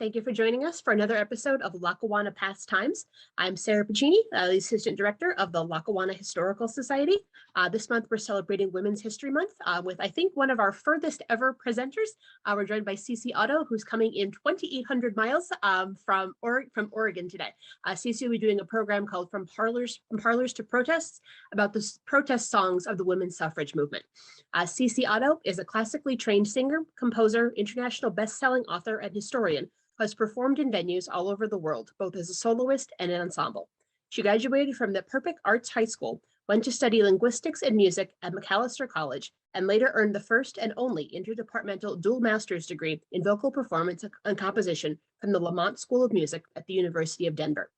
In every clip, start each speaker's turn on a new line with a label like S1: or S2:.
S1: Thank you for joining us for another episode of Lackawanna Past Times. I'm Sarah Piccini, the Assistant Director of the Lackawanna Historical Society. This month, we're celebrating Women's History Month with, I think, one of our furthest ever presenters. We're joined by Cece Otto, who's coming in 2,800 miles from Oregon today. Cece will be doing a program called From Parlors to Protests about the protest songs of the women's suffrage movement. Cece Otto is a classically trained singer, composer, international best-selling author, and historian who has performed in venues all over the world, both as a soloist and an ensemble. She graduated from the Perpic Arts High School, went to study linguistics and music at Macalester College, and later earned the first and only interdepartmental dual master's degree in vocal performance and composition from the Lamont School of Music at the University of Denver.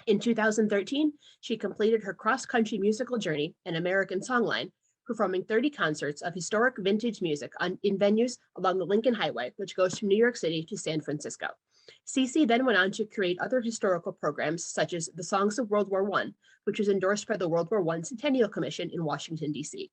S1: In 2013, she completed her cross-country musical journey, An American Songline, performing 30 concerts of historic vintage music in venues along the Lincoln Highway, which goes from New York City to San Francisco. Cece then went on to create other historical programs, such as The Songs of World War I, which was endorsed by the World War I Centennial Commission in Washington, D.C.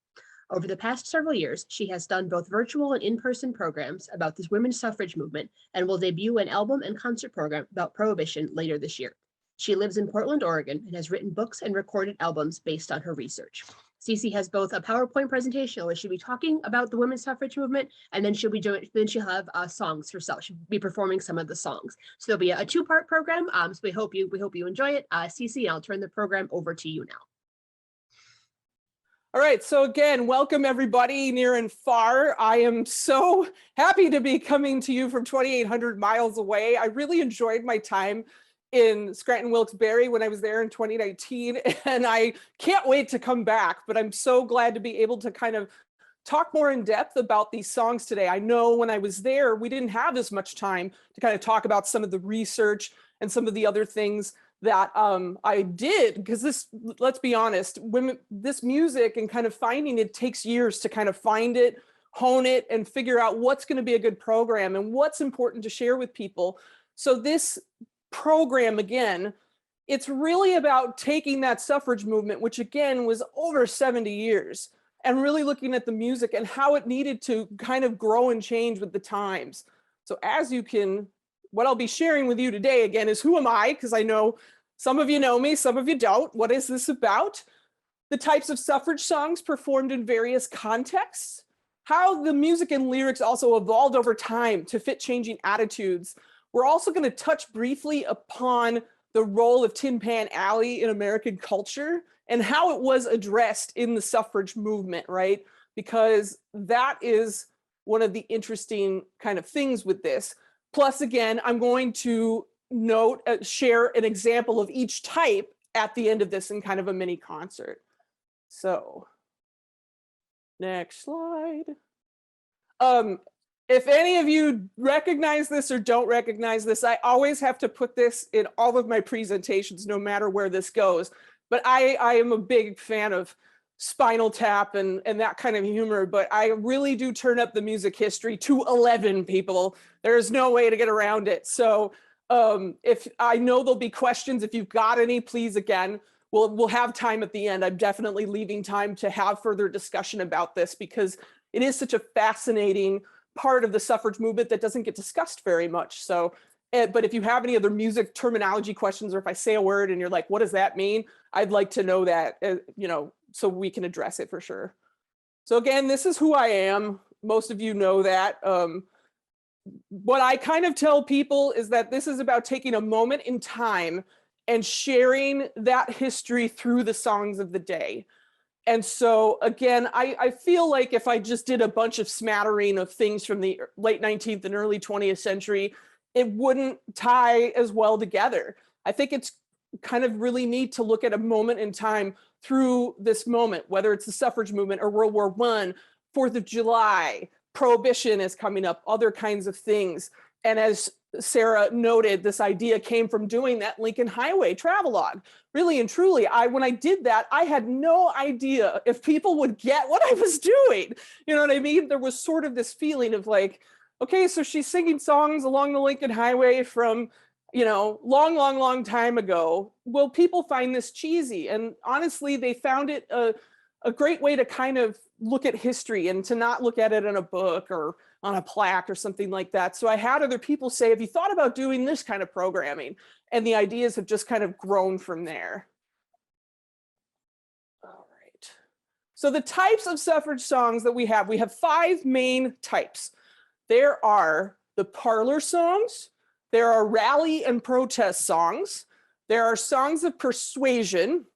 S1: Over the past several years, she has done both virtual and in-person programs about this women's suffrage movement and will debut an album and concert program about Prohibition later this year. She lives in Portland, Oregon, and has written books and recorded albums based on her research. Cece has both a PowerPoint presentation where she'll be talking about the women's suffrage movement, and then she'll have songs herself. She'll be performing some of the songs. So there'll be a two-part program. So we hope you enjoy it. Cece, I'll turn the program over to you now.
S2: All right, so again, welcome everybody near and far. I am so happy to be coming to you from 2,800 miles away. I really enjoyed my time in Scranton Wilkes-Barre when I was there in 2019, and I can't wait to come back, but I'm so glad to be able to kind of talk more in depth about these songs today. I know when I was there, we didn't have as much time to kind of talk about some of the research and some of the other things that I did, because this, let's be honest, this music and kind of finding it takes years to kind of find it, hone it, and figure out what's going to be a good program and what's important to share with people. So this program, again, it's really about taking that suffrage movement, which again was over 70 years, and really looking at the music and how it needed to kind of grow and change with the times. So as you can, what I'll be sharing with you today again is who am I? Because I know some of you know me, some of you don't. What is this about? The types of suffrage songs performed in various contexts, how the music and lyrics also evolved over time to fit changing attitudes. We're also going to touch briefly upon the role of Tin Pan Alley in American culture and how it was addressed in the suffrage movement, right? Because that is one of the interesting kind of things with this. Plus, again, I'm going to share an example of each type at the end of this in kind of a mini concert. So, next slide. If any of you recognize this or don't recognize this, I always have to put this in all of my presentations, no matter where this goes. But I am a big fan of Spinal Tap and that kind of humor, but I really do turn up the music history to 11, people. There's no way to get around it. So if I know there'll be questions, if you've got any, please, again, we'll have time at the end. I'm definitely leaving time to have further discussion about this because it is such a fascinating part of the suffrage movement that doesn't get discussed very much. So, but if you have any other music terminology questions, or if I say a word and you're like, what does that mean? I'd like to know that, so we can address it for sure. So again, this is who I am. Most of you know that. What I kind of tell people is that this is about taking a moment in time and sharing that history through the songs of the day. And so again, I feel like if I just did a bunch of smattering of things from the late 19th and early 20th century, it wouldn't tie as well together. I think it's kind of really neat to look at a moment in time through this moment, whether it's the suffrage movement or World War I, 4th of July, Prohibition is coming up, other kinds of things. And as Sarah noted, this idea came from doing that Lincoln Highway travelogue. Really and truly, when I did that, I had no idea if people would get what I was doing. You know what I mean? There was sort of this feeling of like, okay, so she's singing songs along the Lincoln Highway from, long time ago. Will people find this cheesy? And honestly, they found it a great way to kind of look at history and to not look at it in a book or on a plaque or something like that. So I had other people say, have you thought about doing this kind of programming? And the ideas have just kind of grown from there. All right. So the types of suffrage songs that we have 5 main types. There are the parlor songs, there are rally and protest songs, there are songs of persuasion.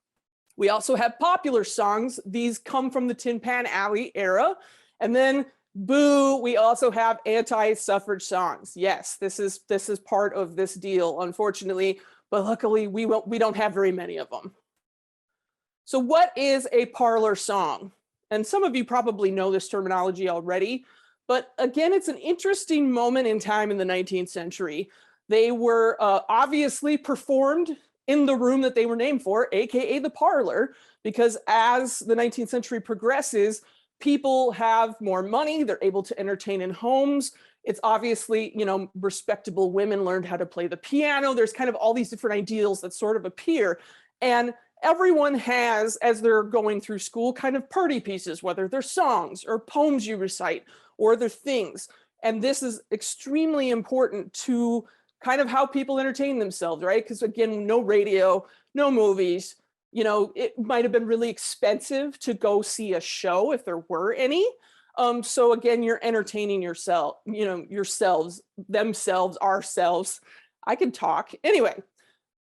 S2: We also have popular songs. These come from the Tin Pan Alley era. And then boo, we also have anti-suffrage songs. Yes, this is part of this deal, unfortunately, but luckily we don't have very many of them. So what is a parlor song? And some of you probably know this terminology already, but again, it's an interesting moment in time in the 19th century. They were obviously performed in the room that they were named for, AKA the parlor, because as the 19th century progresses, people have more money, they're able to entertain in homes. It's obviously, you know, respectable women learned how to play the piano. There's kind of all these different ideals that sort of appear. And everyone has, as they're going through school, kind of party pieces, whether they're songs or poems you recite or other things. And this is extremely important to kind of how people entertain themselves, right? Because again, no radio, no movies, you know, it might have been really expensive to go see a show if there were any. So again, you're entertaining yourself, you know, yourselves, themselves, ourselves. I can talk. Anyway,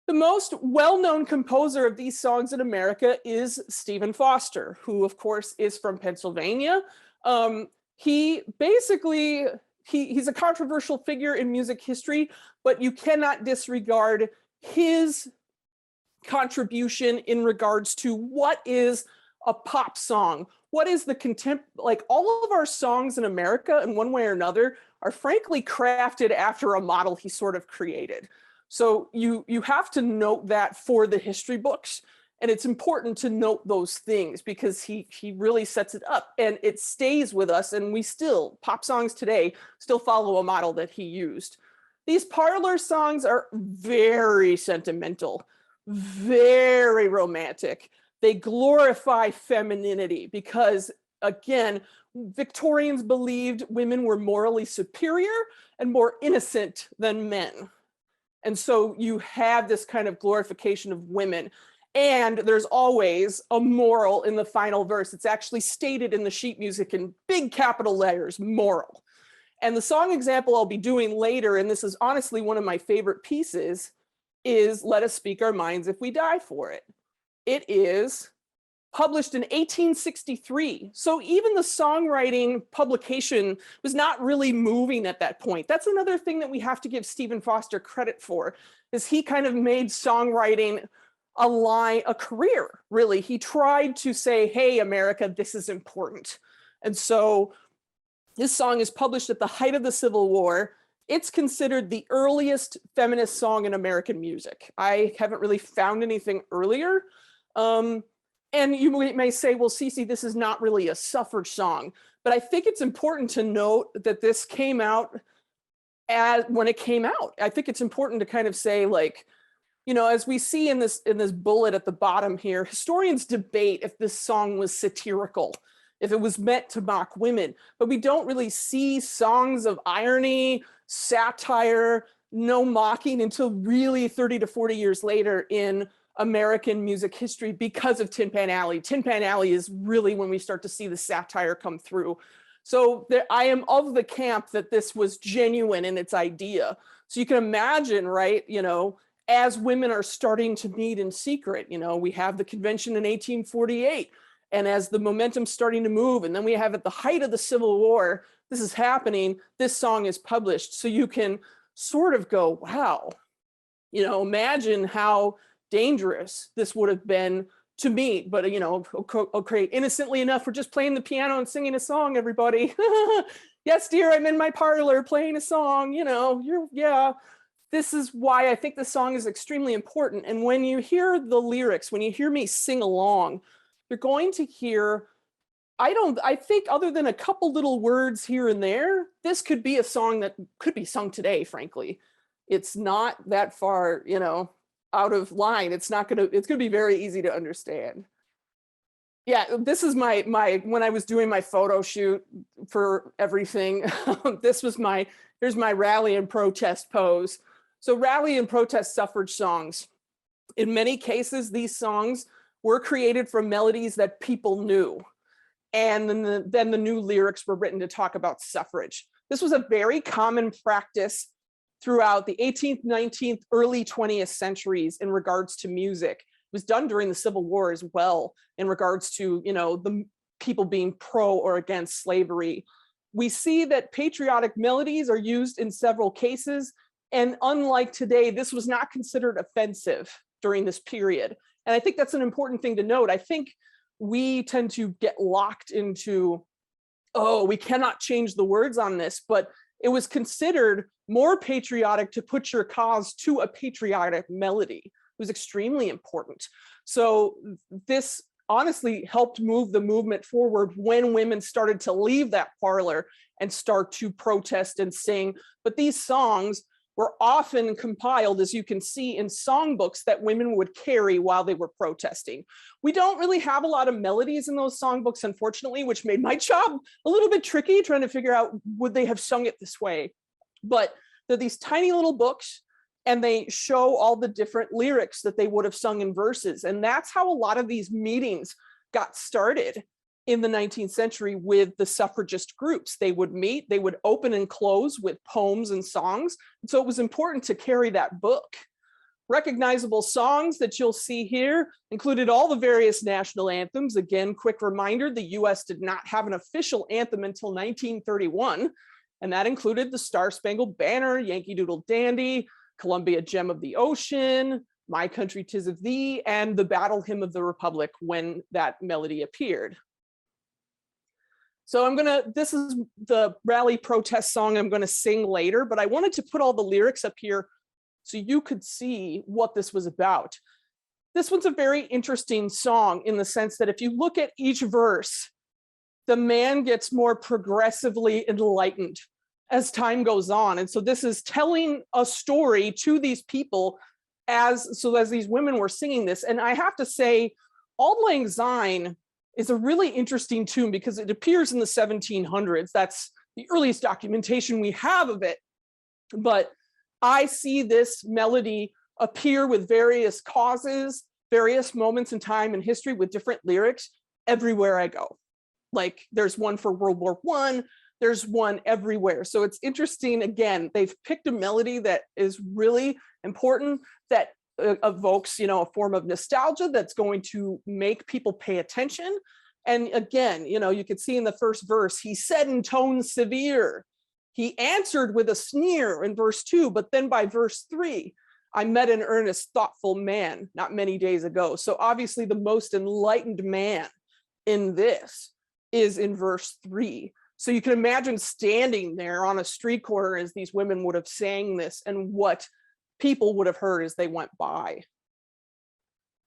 S2: the most well-known composer of these songs in America is Stephen Foster, who of course is from Pennsylvania. He basically, he's a controversial figure in music history, but you cannot disregard his contribution in regards to what is a pop song, what is the like all of our songs in America in one way or another are frankly crafted after a model he sort of created. So you have to note that for the history books. And it's important to note those things because he really sets it up and it stays with us. And we still, pop songs today, still follow a model that he used. These parlor songs are very sentimental, very romantic. They glorify femininity because, again, Victorians believed women were morally superior and more innocent than men. And so you have this kind of glorification of women. And there's always a moral in the final verse. It's actually stated in the sheet music in big capital letters, moral. And the song example I'll be doing later, and this is honestly one of my favorite pieces, is Let Us Speak Our Minds If We Die For It. It is published in 1863. So even the songwriting publication was not really moving at that point. That's another thing that we have to give Stephen Foster credit for, is he kind of made songwriting a career, really. He tried to say, hey, America, this is important. And so this song is published at the height of the Civil War. It's considered the earliest feminist song in American music. I haven't really found anything earlier. And you may say, well, Cece, this is not really a suffrage song. But I think it's important to note that this came out when it came out. I think it's important to kind of say, like, you know, as we see in this bullet at the bottom here, historians debate if this song was satirical, if it was meant to mock women, but we don't really see songs of irony, satire, no mocking until really 30 to 40 years later in American music history because of Tin Pan Alley. Tin Pan Alley is really when we start to see the satire come through. So I am of the camp that this was genuine in its idea. So you can imagine, right, you know, as women are starting to meet in secret, you know, we have the convention in 1848, and as the momentum's starting to move, and then we have at the height of the Civil War, this is happening, this song is published. So you can sort of go, wow, you know, imagine how dangerous this would have been to me, but, you know, okay, innocently enough, we're just playing the piano and singing a song, everybody. Yes, dear, I'm in my parlor playing a song, you know, yeah. This is why I think the song is extremely important. And when you hear the lyrics, when you hear me sing along, you're going to hear, I think other than a couple little words here and there, this could be a song that could be sung today, frankly. It's not that far, you know, out of line. It's going to be very easy to understand. Yeah, this is my when I was doing my photo shoot for everything. Here's my rally and protest pose. So rally and protest suffrage songs. In many cases, these songs were created from melodies that people knew. And then the new lyrics were written to talk about suffrage. This was a very common practice throughout the 18th, 19th, early 20th centuries in regards to music. It was done during the Civil War as well in regards to, the people being pro or against slavery. We see that patriotic melodies are used in several cases. And unlike today, this was not considered offensive during this period. And I think that's an important thing to note. I think we tend to get locked into, oh, we cannot change the words on this, but it was considered more patriotic to put your cause to a patriotic melody. It was extremely important. So this honestly helped move the movement forward when women started to leave that parlor and start to protest and sing. But these songs were often compiled, as you can see, in songbooks that women would carry while they were protesting. We don't really have a lot of melodies in those songbooks, unfortunately, which made my job a little bit tricky trying to figure out, would they have sung it this way? But they're these tiny little books, and they show all the different lyrics that they would have sung in verses. And that's how a lot of these meetings got started in the 19th century with the suffragist groups. They would meet, they would open and close with poems and songs. And so it was important to carry that book. Recognizable songs that you'll see here included all the various national anthems. Again, quick reminder, the US did not have an official anthem until 1931. And that included the Star-Spangled Banner, Yankee Doodle Dandy, Columbia Gem of the Ocean, My Country 'Tis of Thee, and the Battle Hymn of the Republic when that melody appeared. So this is the rally protest song I'm gonna sing later, but I wanted to put all the lyrics up here so you could see what this was about. This one's a very interesting song in the sense that if you look at each verse, the man gets more progressively enlightened as time goes on. And so this is telling a story to these people as these women were singing this. And I have to say, Auld Lang Syne is a really interesting tune because it appears in the 1700s. That's the earliest documentation we have of it. But I see this melody appear with various causes, various moments in time in history with different lyrics everywhere I go. Like there's one for World War I, there's one everywhere. So it's interesting, again, they've picked a melody that is really important, that evokes, a form of nostalgia that's going to make people pay attention. And again, you could see in the first verse, he said in tones severe, he answered with a sneer in verse 2, but then by verse 3, I met an earnest, thoughtful man not many days ago. So obviously the most enlightened man in this is in verse 3. So you can imagine standing there on a street corner as these women would have sang this and what people would have heard as they went by.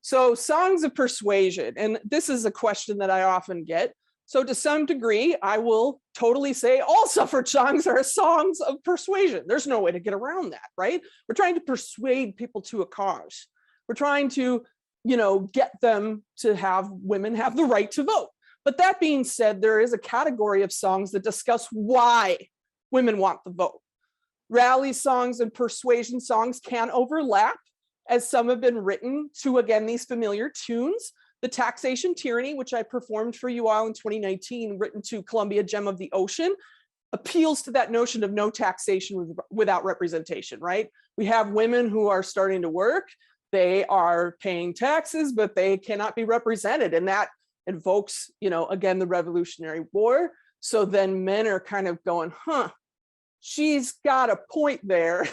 S2: So songs of persuasion, and this is a question that I often get. So to some degree, I will totally say all suffrage songs are songs of persuasion. There's no way to get around that, right? We're trying to persuade people to a cause. We're trying to, get them to have women have the right to vote. But that being said, there is a category of songs that discuss why women want the vote. Rally songs and persuasion songs can overlap, as some have been written to, again, these familiar tunes. The Taxation Tyranny, which I performed for you all in 2019, written to Columbia Gem of the Ocean, appeals to that notion of no taxation without representation, right? We have women who are starting to work, they are paying taxes, but they cannot be represented. And that invokes, again, the Revolutionary War. So then men are kind of going, she's got a point there.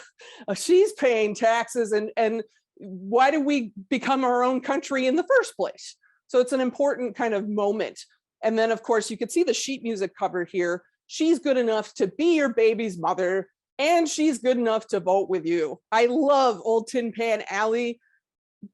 S2: She's paying taxes, and why did we become our own country in the first place? So it's an important kind of moment. And then, of course, you can see the sheet music cover here. She's good enough to be your baby's mother, and she's good enough to vote with you. I love old Tin Pan Alley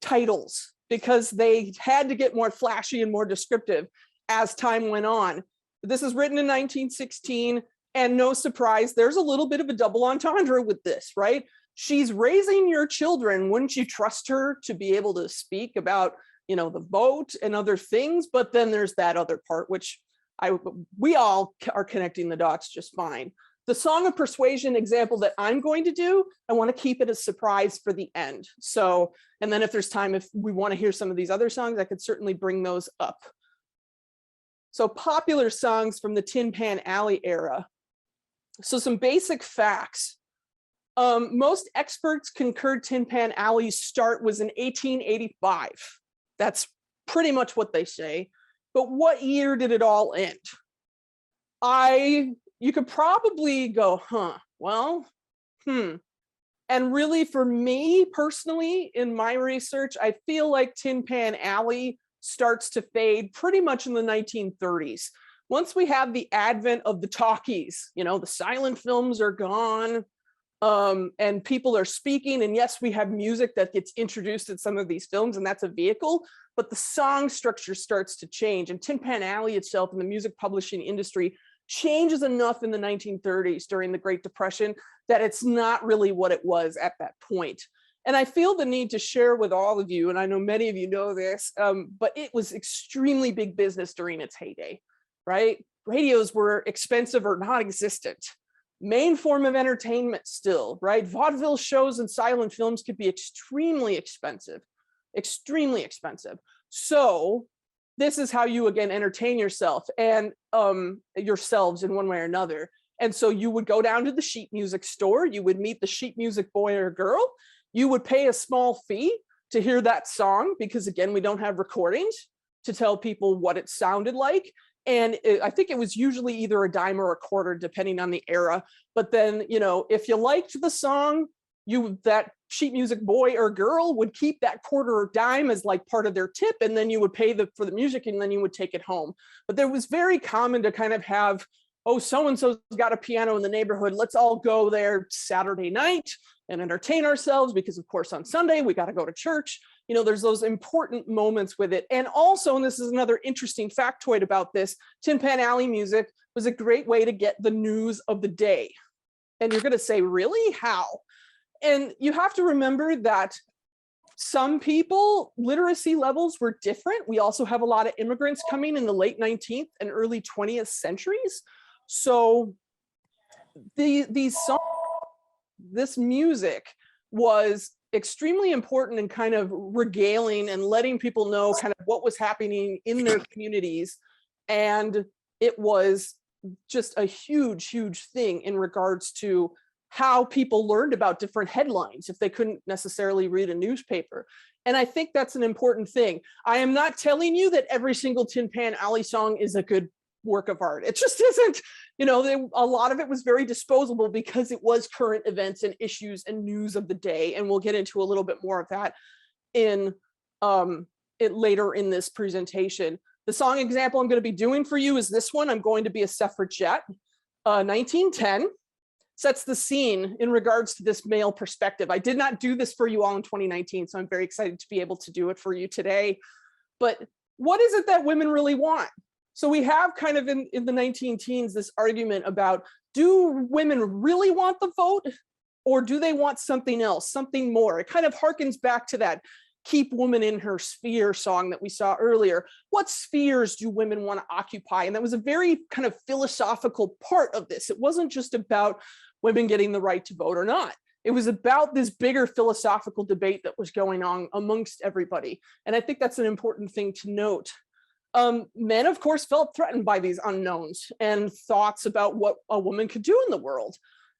S2: titles because they had to get more flashy and more descriptive as time went on. This is written in 1916, and no surprise, there's a little bit of a double entendre with this, right? She's raising your children. Wouldn't you trust her to be able to speak about the vote and other things, but then there's that other part, which we all are connecting the dots just fine. The Song of Persuasion example that I'm going to do, I want to keep it a surprise for the end. So, and then if there's time, if we want to hear some of these other songs, I could certainly bring those up. So popular songs from the Tin Pan Alley era. So some basic facts. Most experts concurred Tin Pan Alley's start was in 1885. That's pretty much what they say. But what year did it all end? You could probably go, And really, for me personally, in my research, I feel like Tin Pan Alley starts to fade pretty much in the 1930s. Once we have the advent of the talkies, the silent films are gone, and people are speaking. And yes, we have music that gets introduced in some of these films, and that's a vehicle, but the song structure starts to change. And Tin Pan Alley itself and the music publishing industry changes enough in the 1930s during the Great Depression that it's not really what it was at that point. And I feel the need to share with all of you, and I know many of you know this, but it was extremely big business during its heyday, right? Radios were expensive or non-existent. Main form of entertainment still, right? Vaudeville shows and silent films could be extremely expensive. So this is how you, again, entertain yourself and yourselves in one way or another. And so you would go down to the sheet music store, you would meet the sheet music boy or girl, you would pay a small fee to hear that song, because again, we don't have recordings to tell people what it sounded like. And I think it was usually either a dime or a quarter, depending on the era. But then, if you liked the song, that sheet music boy or girl would keep that quarter or dime as like part of their tip, and then you would pay for the music, and then you would take it home. But there was very common to kind of have, oh, so-and-so's got a piano in the neighborhood, let's all go there Saturday night and entertain ourselves, because of course on Sunday we got to go to church. There's those important moments with it. And also, and this is another interesting factoid about this, Tin Pan Alley music was a great way to get the news of the day. And you're going to say, really? How? And you have to remember that some people, literacy levels were different. We also have a lot of immigrants coming in the late 19th and early 20th centuries. So these songs, this music was extremely important in kind of regaling and letting people know kind of what was happening in their communities. And it was just a huge, huge thing in regards to how people learned about different headlines if they couldn't necessarily read a newspaper. And I think that's an important thing. I am not telling you that every single Tin Pan Alley song is a good work of art. It just isn't. A lot of it was very disposable because it was current events and issues and news of the day. And we'll get into a little bit more of that in later in this presentation. The song example I'm going to be doing for you is this one, I'm Going to Be a Suffragette. 1910 sets the scene in regards to this male perspective. I did not do this for you all in 2019, so I'm very excited to be able to do it for you today. But what is it that women really want? So we have kind of in the 19-teens this argument about, do women really want the vote, or do they want something else, something more? It kind of harkens back to that Keep Woman in Her Sphere song that we saw earlier. What spheres do women want to occupy? And that was a very kind of philosophical part of this. It wasn't just about women getting the right to vote or not. It was about this bigger philosophical debate that was going on amongst everybody. And I think that's an important thing to note. Men, of course, felt threatened by these unknowns and thoughts about what a woman could do in the world.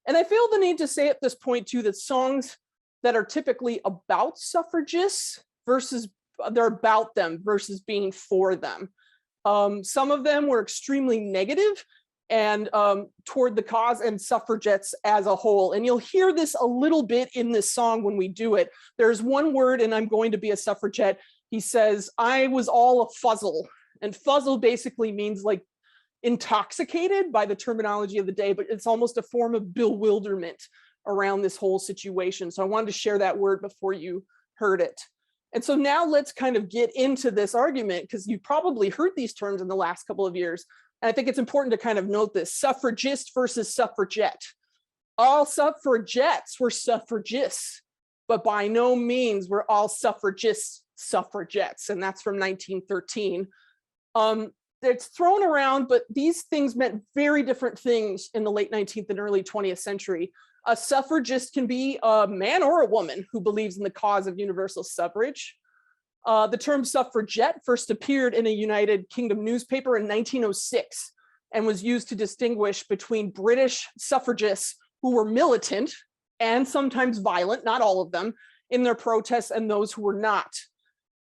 S2: And I feel the need to say at this point, too, that songs that are typically about suffragists versus they're about them versus being for them. Some of them were extremely negative and toward the cause and suffragettes as a whole. And you'll hear this a little bit in this song when we do it. There's one word in I'm Going to Be a Suffragette. He says, I was all a fuzzle. And fuzzle basically means like intoxicated by the terminology of the day, but it's almost a form of bewilderment around this whole situation. So I wanted to share that word before you heard it. And so now let's kind of get into this argument, because you probably heard these terms in the last couple of years. And I think it's important to kind of note this: suffragist versus suffragette. All suffragettes were suffragists, but by no means were all suffragists suffragettes, and that's from 1913. It's thrown around, but these things meant very different things in the late 19th and early 20th century. A suffragist can be a man or a woman who believes in the cause of universal suffrage. The term suffragette first appeared in a United Kingdom newspaper in 1906 and was used to distinguish between British suffragists who were militant and sometimes violent, not all of them, in their protests, and those who were not.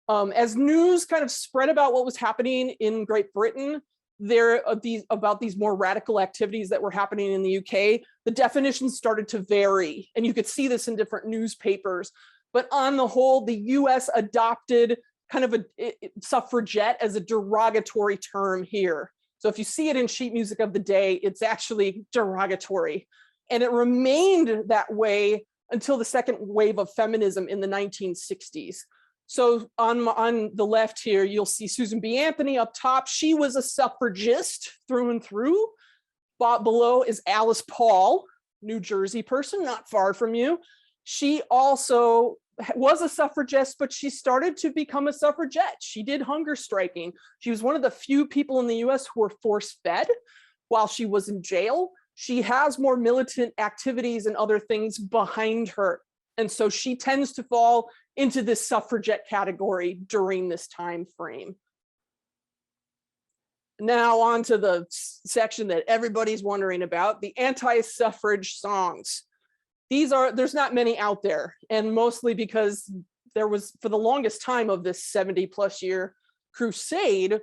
S2: As news kind of spread about what was happening in Great Britain, about these more radical activities that were happening in the UK, the definitions started to vary, and you could see this in different newspapers. But on the whole, the US adopted kind of a suffragette as a derogatory term here. So if you see it in sheet music of the day, it's actually derogatory. And it remained that way until the second wave of feminism in the 1960s. So on the left here, you'll see Susan B. Anthony up top. She was a suffragist through and through. Below is Alice Paul, New Jersey person, not far from you. She also was a suffragist, but she started to become a suffragette. She did hunger striking. She was one of the few people in the US who were force-fed while she was in jail. She has more militant activities and other things behind her. And so she tends to fall into this suffragette category during this time frame. Now on to the section that everybody's wondering about, the anti-suffrage songs. There's not many out there, and mostly because there was, for the longest time of this 70+ year crusade,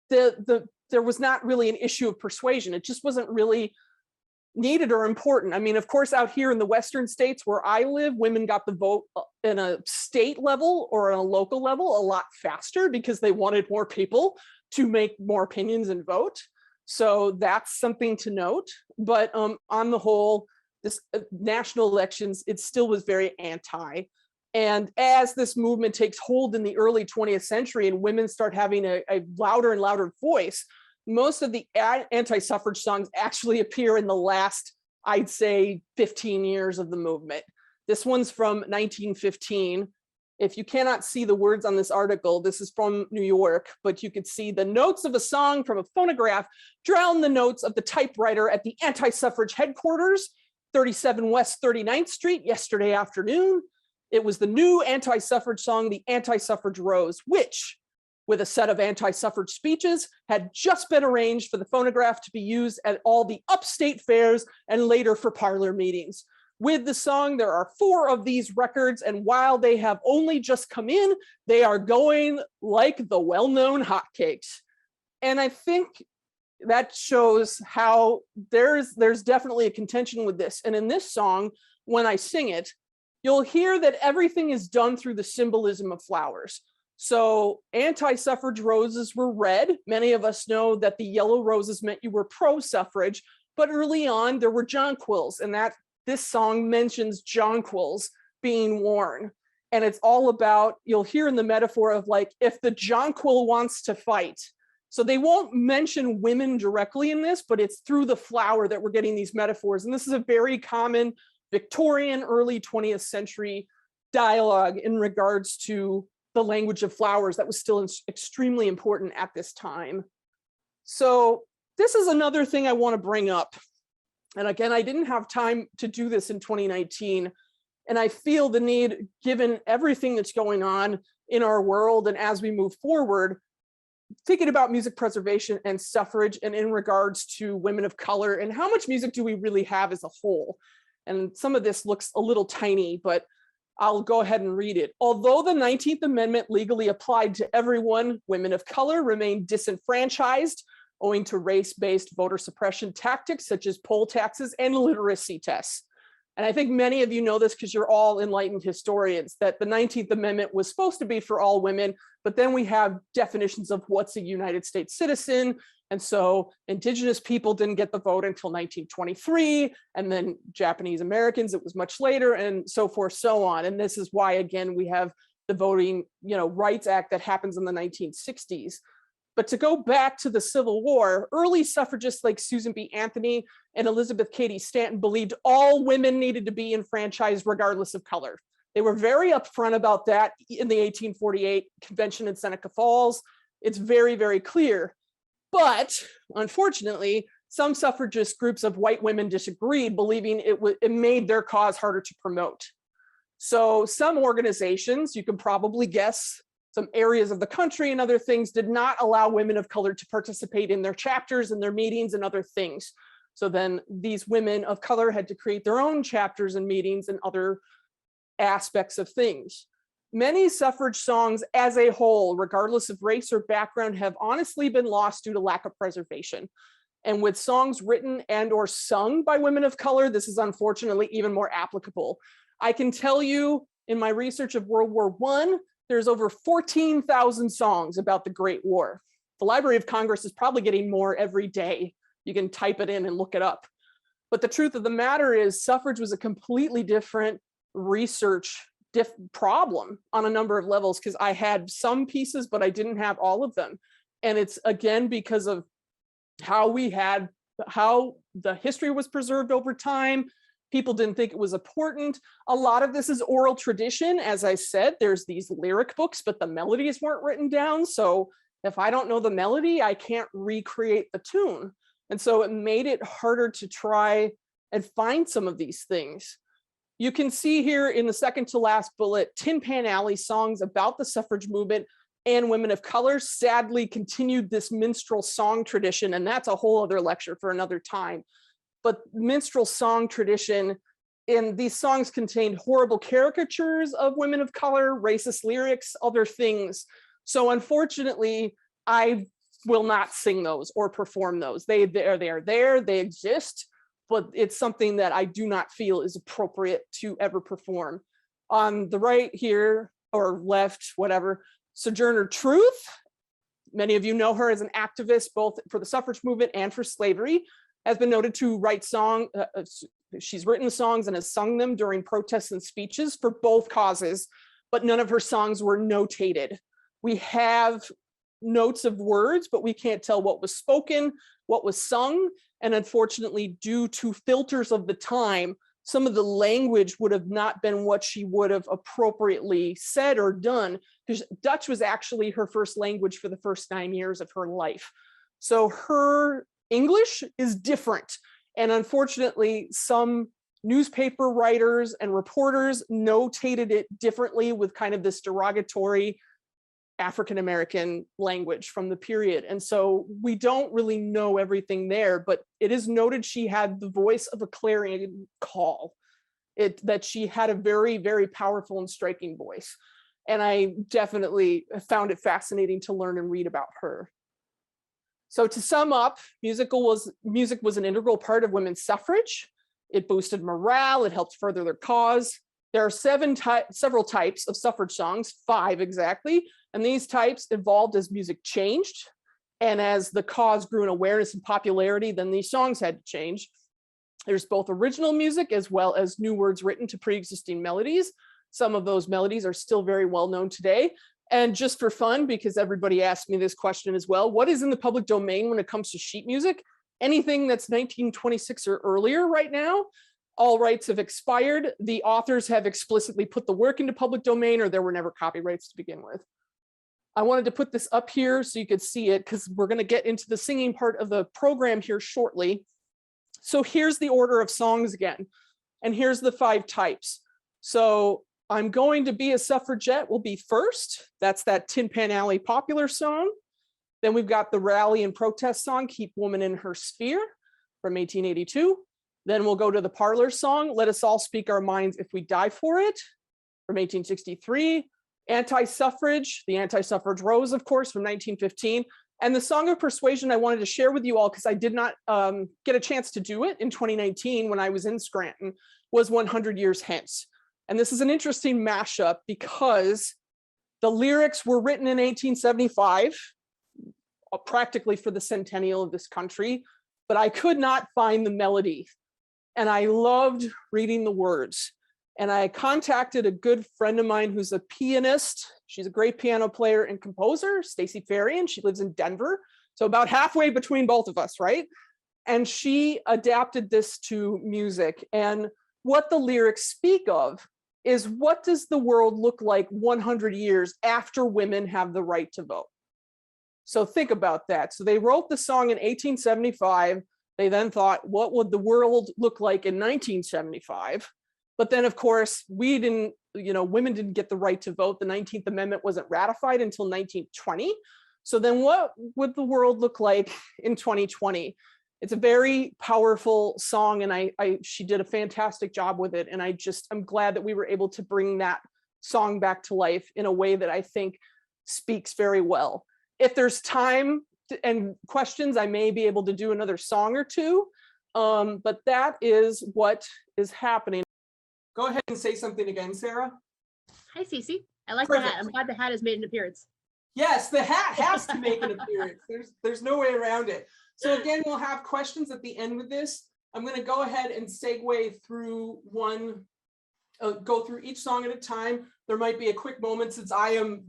S2: there was not really an issue of persuasion. It just wasn't really needed or important. I mean, of course, out here in the Western states where I live, women got the vote in a state level or on a local level a lot faster because they wanted more people to make more opinions and vote. So that's something to note. But on the whole, this national elections, it still was very anti. And as this movement takes hold in the early 20th century and women start having a louder and louder voice, most of the anti-suffrage songs actually appear in the last, I'd say, 15 years of the movement. This one's from 1915. If you cannot see the words on this article, this is from New York, but you could see the notes of a song from a phonograph drown the notes of the typewriter at the anti-suffrage headquarters, 37 West 39th Street, yesterday afternoon. It was the new anti-suffrage song, The Anti-Suffrage Rose, which, with a set of anti-suffrage speeches, had just been arranged for the phonograph to be used at all the upstate fairs and later for parlor meetings. With the song, there are 4 of these records, and while they have only just come in, they are going like the well-known hotcakes. And I think that shows how there's definitely a contention with this. And in this song, when I sing it, you'll hear that everything is done through the symbolism of flowers. So anti-suffrage roses were red. Many of us know that the yellow roses meant you were pro-suffrage, but early on there were jonquils, and that this song mentions jonquils being worn. And it's all about, you'll hear in the metaphor of like, if the jonquil wants to fight. So they won't mention women directly in this, but it's through the flower that we're getting these metaphors. And this is a very common Victorian, early 20th century dialogue in regards to the language of flowers that was still extremely important at this time. So this is another thing I want to bring up. And again, I didn't have time to do this in 2019. And I feel the need, given everything that's going on in our world and as we move forward, thinking about music preservation and suffrage and in regards to women of color and how much music do we really have as a whole. And some of this looks a little tiny, but I'll go ahead and read it. Although the 19th Amendment legally applied to everyone, women of color remained disenfranchised owing to race-based voter suppression tactics such as poll taxes and literacy tests. And I think many of you know this because you're all enlightened historians, that the 19th Amendment was supposed to be for all women, but then we have definitions of what's a United States citizen. And so Indigenous people didn't get the vote until 1923, and then Japanese Americans, it was much later, and so forth, so on. And this is why, again, we have the Voting Rights Act that happens in the 1960s. But to go back to the Civil War, early suffragists like Susan B. Anthony and Elizabeth Cady Stanton believed all women needed to be enfranchised regardless of color. They were very upfront about that in the 1848 convention in Seneca Falls. It's very, very clear. But unfortunately, some suffragist groups of white women disagreed, believing it made their cause harder to promote. So some organizations, you can probably guess, some areas of the country and other things did not allow women of color to participate in their chapters and their meetings and other things. So then these women of color had to create their own chapters and meetings and other aspects of things. Many suffrage songs as a whole, regardless of race or background, have honestly been lost due to lack of preservation. And with songs written and or sung by women of color, this is unfortunately even more applicable. I can tell you in my research of World War I, there's over 14,000 songs about the Great War. The Library of Congress is probably getting more every day. You can type it in and look it up. But the truth of the matter is suffrage was a completely different research problem on a number of levels, because I had some pieces, but I didn't have all of them. And it's again because of how the history was preserved over time. People didn't think it was important. A lot of this is oral tradition. As I said, there's these lyric books, but the melodies weren't written down. So if I don't know the melody, I can't recreate the tune. And so it made it harder to try and find some of these things. You can see here in the second to last bullet, Tin Pan Alley songs about the suffrage movement and women of color sadly continued this minstrel song tradition. And that's a whole other lecture for another time. But minstrel song tradition, and these songs contained horrible caricatures of women of color, racist lyrics, other things. So unfortunately, I will not sing those or perform those. They are there, they exist, but it's something that I do not feel is appropriate to ever perform. On the right here, or left, whatever, Sojourner Truth. Many of you know her as an activist, both for the suffrage movement and for slavery. Has been noted to write she's written songs and has sung them during protests and speeches for both causes, but none of her songs were notated. We have notes of words, but we can't tell what was spoken, what was sung, and unfortunately, due to filters of the time, some of the language would have not been what she would have appropriately said or done, because Dutch was actually her first language for the first 9 years of her life. So her English is different. And unfortunately, some newspaper writers and reporters notated it differently with kind of this derogatory African-American language from the period. And so we don't really know everything there, but it is noted she had the voice of a clarion call, that she had a very, very powerful and striking voice. And I definitely found it fascinating to learn and read about her. So to sum up, music was an integral part of women's suffrage. It boosted morale, it helped further their cause. There are several types of suffrage songs, 5 exactly, and these types evolved as music changed. And as the cause grew in awareness and popularity, then these songs had to change. There's both original music as well as new words written to pre-existing melodies. Some of those melodies are still very well known today. And just for fun, because everybody asked me this question as well, what is in the public domain when it comes to sheet music? Anything that's 1926 or earlier right now. All rights have expired. The authors have explicitly put the work into public domain, or there were never copyrights to begin with. I wanted to put this up here so you could see it, because we're going to get into the singing part of the program here shortly. So here's the order of songs again, and here's the 5 types. So I'm Going to Be a Suffragette will be first. That's that Tin Pan Alley popular song. Then we've got the rally and protest song, Keep Woman in Her Sphere from 1882. Then we'll go to the Parlors song, Let Us All Speak Our Minds If We Die For It from 1863. Anti-suffrage, the Anti-Suffrage Rose, of course, from 1915. And the Song of Persuasion I wanted to share with you all, because I did not get a chance to do it in 2019 when I was in Scranton, was 100 Years Hence. And this is an interesting mashup because the lyrics were written in 1875, practically for the centennial of this country, but I could not find the melody. And I loved reading the words. And I contacted a good friend of mine who's a pianist. She's a great piano player and composer, Stacey Farian. She lives in Denver. So about halfway between both of us, right? And she adapted this to music. And what the lyrics speak of is what does the world look like 100 years after women have the right to vote? So think about that. So they wrote the song in 1875. They then thought, what would the world look like in 1975? But then, of course, women didn't get the right to vote. The 19th Amendment wasn't ratified until 1920. So then what would the world look like in 2020? It's a very powerful song, and she did a fantastic job with it. And I'm glad that we were able to bring that song back to life in a way that I think speaks very well. If there's time and questions, I may be able to do another song or two, but that is what is happening. Go ahead and say something again, Sarah.
S1: Hi, Cece. I like
S2: Perfect.
S1: the hat. I'm glad the hat has made an appearance.
S2: Yes, the hat has to make an appearance. There's no way around it. So again, we'll have questions at the end with this. I'm going to go ahead and segue through go through each song at a time. There might be a quick moment since I am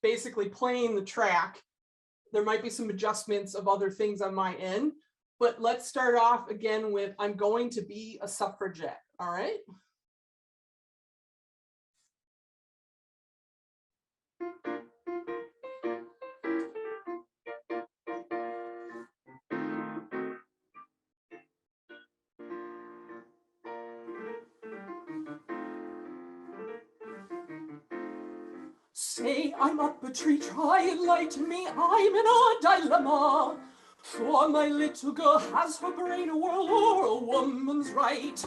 S2: basically playing the track. There might be some adjustments of other things on my end, but let's start off again with I'm Going to Be a Suffragette. All right. Say I'm up a tree, try and light me, I'm in a dilemma. For my little girl has her brain a whirl o'er a woman's right.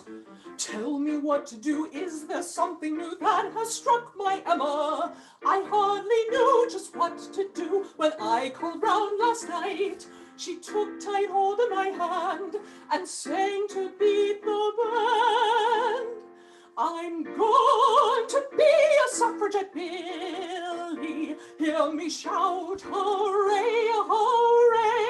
S2: Tell me what to do, is there something new that has struck my Emma? I hardly knew just what to do when I called round last night. She took tight hold of my hand and sang to beat the band. I'm going to be a suffragette, Billy. Hear me shout, hooray, hooray.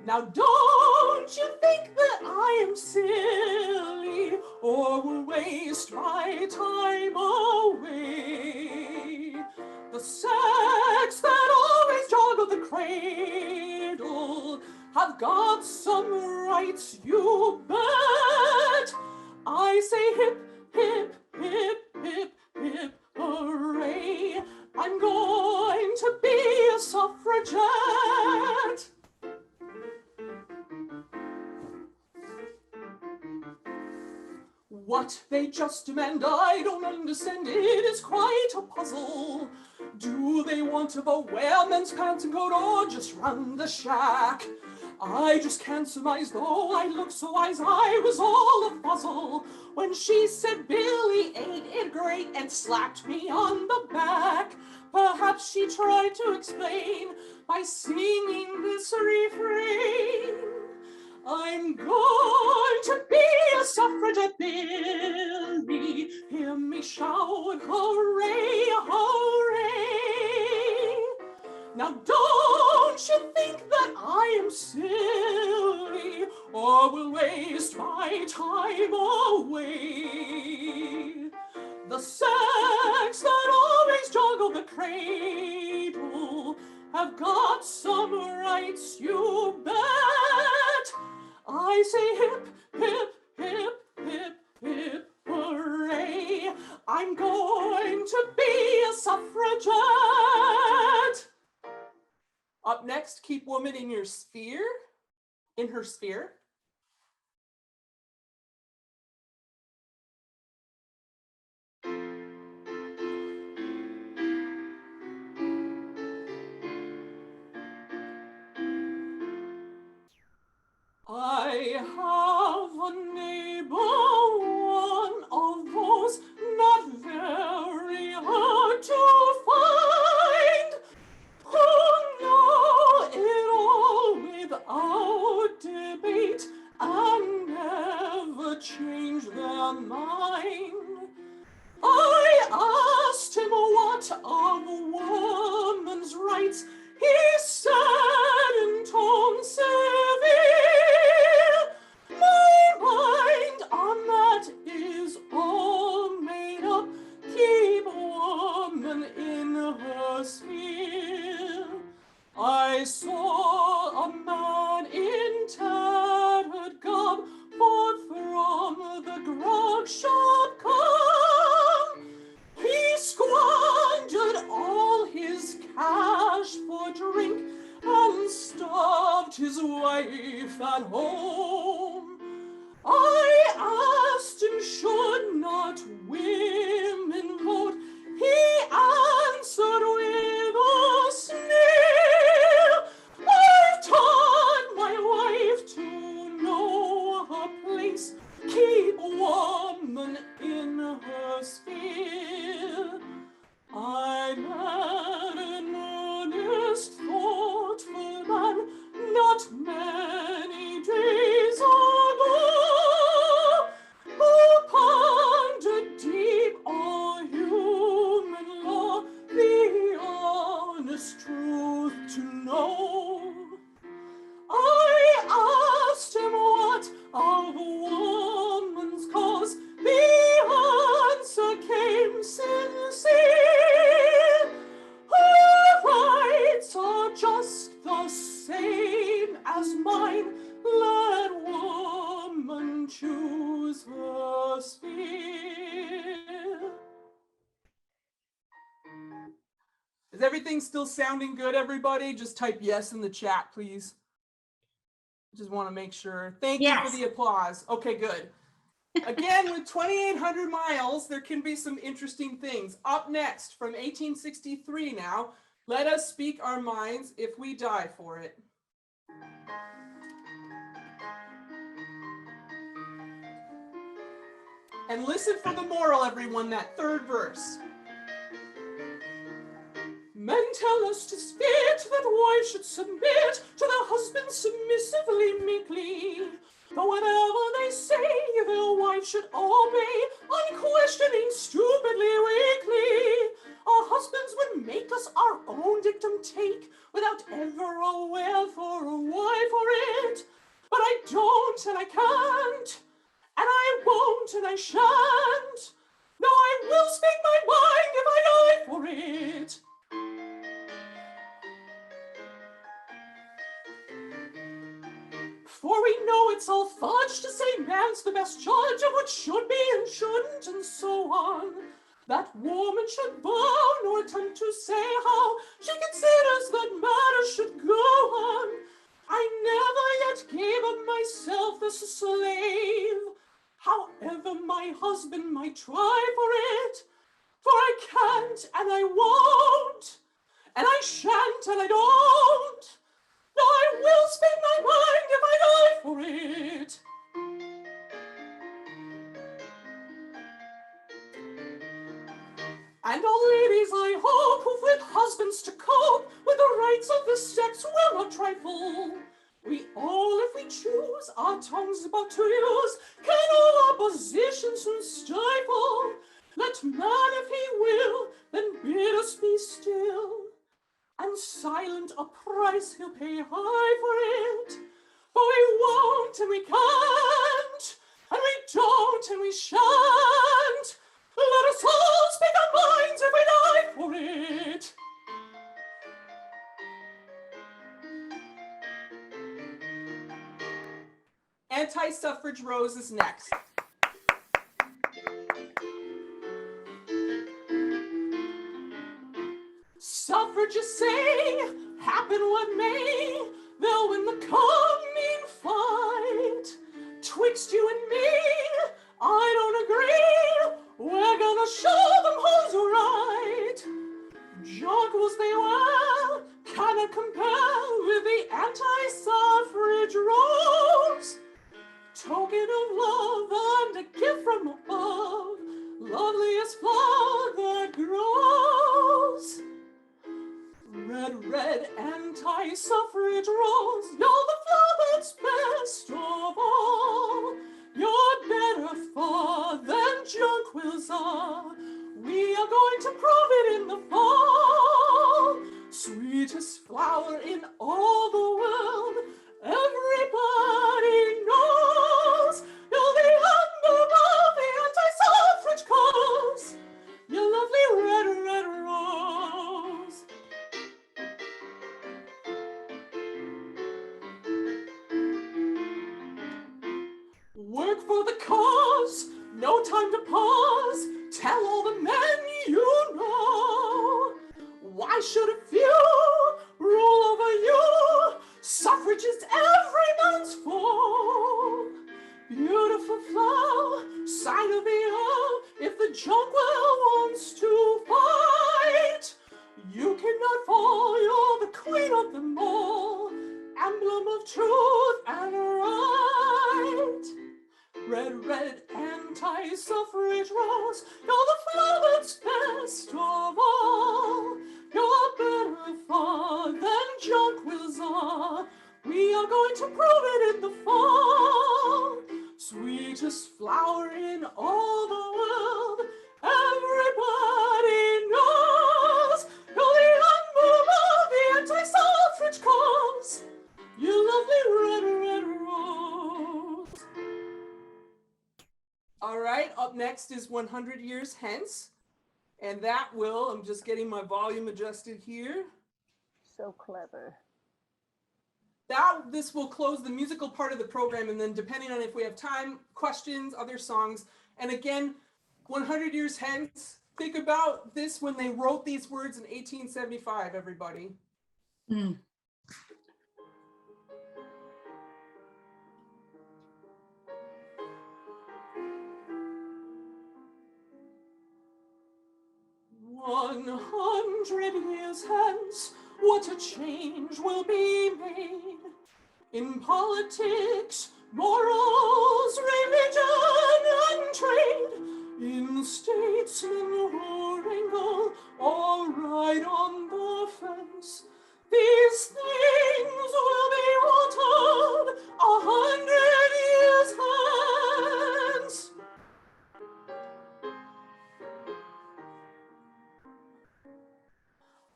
S2: Now don't you think that I am silly or will waste my time away. The sex that always joggle the cradle have got some rights, you bet. I say hip, hip, hip, hip, hip, hooray. I'm going to be a suffragette. What they just demand, I don't understand. It is quite a puzzle. Do they want to vote, wear men's pants and coat, or just run the shack? I just can't surmise, though I look so wise, I was all a puzzle when she said, Billy, ain't it great, and slapped me on the back. Perhaps she tried to explain by singing this refrain. I'm going to be a suffragette, Billy. Hear me shout, hooray, hooray. Now don't you think that I am silly or will waste my time away. The sex that always joggle the cradle have got some rights, you bet. I say hip, hip, hip, hip, hip, hooray. I'm going to be a suffragette. Up next, keep woman in your sphere, in her sphere. I have a neighbor, one of those not very hard to find, who know it all without debate and never change their mind. I asked him what of woman's rights, he said in tones severe, my mind on that is all made up, keep woman in her sphere. I saw a man in tattered garb, forth from the grog shop come. loved his wife at home. I asked him, should not women vote? He answered with a sneer, I've taught my wife to know her place, keep woman in her sphere. I met an earnest, thoughtful man not many days ago, who pondered deep on human law, the honest truth to know. I asked him what of woman's cause, the answer came sincere. Her rights are just the same as mine, let woman choose her sphere. Is everything still sounding good, everybody? Just type yes in the chat, please. Just want to make sure. Thank you for the applause. Okay, good. Again, with 2,800 miles, there can be some interesting things. Up next, from 1863 now, let us speak our minds if we die for it. And listen for the moral, everyone, that third verse. Men tell us 'tis fit that wives should submit to their husbands submissively, meekly. Though whatever they say, their wives should obey, unquestioning, stupidly, weakly. Our husbands would make us our own dictum take, without ever a wherefore or why for it. But I don't and I can't, and I won't and I shan't. No, I will speak my mind if I die for it. For we know it's all fudge to say man's the best judge of what should be and shouldn't, and so on. That woman should bow nor attempt to say how she considers that matters should go on. I never yet gave up myself as a slave, however my husband might try for it. For I can't and I won't, and I shan't and I don't. No, I will speak my mind if I die for it. And all ladies, I hope, who've with husbands to cope with the rights of the sex, will not trifle. We all, if we choose, our tongues about to use, can all opposition soon stifle. Let man, if he will, then bid us be still. And silent a price he'll pay high for it. For we won't and we can't, and we don't and we shan't. Let us all speak our minds if we die for it. Anti-suffrage rose is next. Suffragists say, happen what may, they'll win the coming fight. Twixt you and me, I don't agree, we're gonna show them who's right. Joggles they well, cannot compare with the anti-suffrage rose. Token of love and a gift from above, loveliest flower that grows. Red, red anti-suffrage rose, you're the flower that's best of all. You're better far than jonquils are. We are going to prove it in the fall. Sweetest flower in all the world, everybody knows. You're the emblem of the anti-suffrage cause. Your lovely red, red rose. Work for the cause, no time to pause. Tell all the men you know. Why should a few rule over you? Suffrage is every man's foe. Beautiful flow, sign of the earth. If the jonquil wants to fight, you cannot fall. You're the queen of them all, emblem of truth and right. Red, red, anti-suffrage rose. You're the flower's best of all. You're better far than jonquils are. We are going to prove it in the fall. Sweetest flower in all the world. Everybody knows you're the emblem of the anti-suffrage cause. You lovely red, red rose. All right, up next is 100 Years Hence. And that will, I'm just getting my volume adjusted here.
S3: So clever.
S2: This will close the musical part of the program, and then depending on if we have time, questions, other songs. And again, 100 Years Hence, think about this when they wrote these words in 1875, everybody.
S4: Mm.
S2: "100 years hence, what a change will be made in politics, morals, religion, and trade, in statesmen who wrangle or ride on the fence. These things will be altered 100 years hence."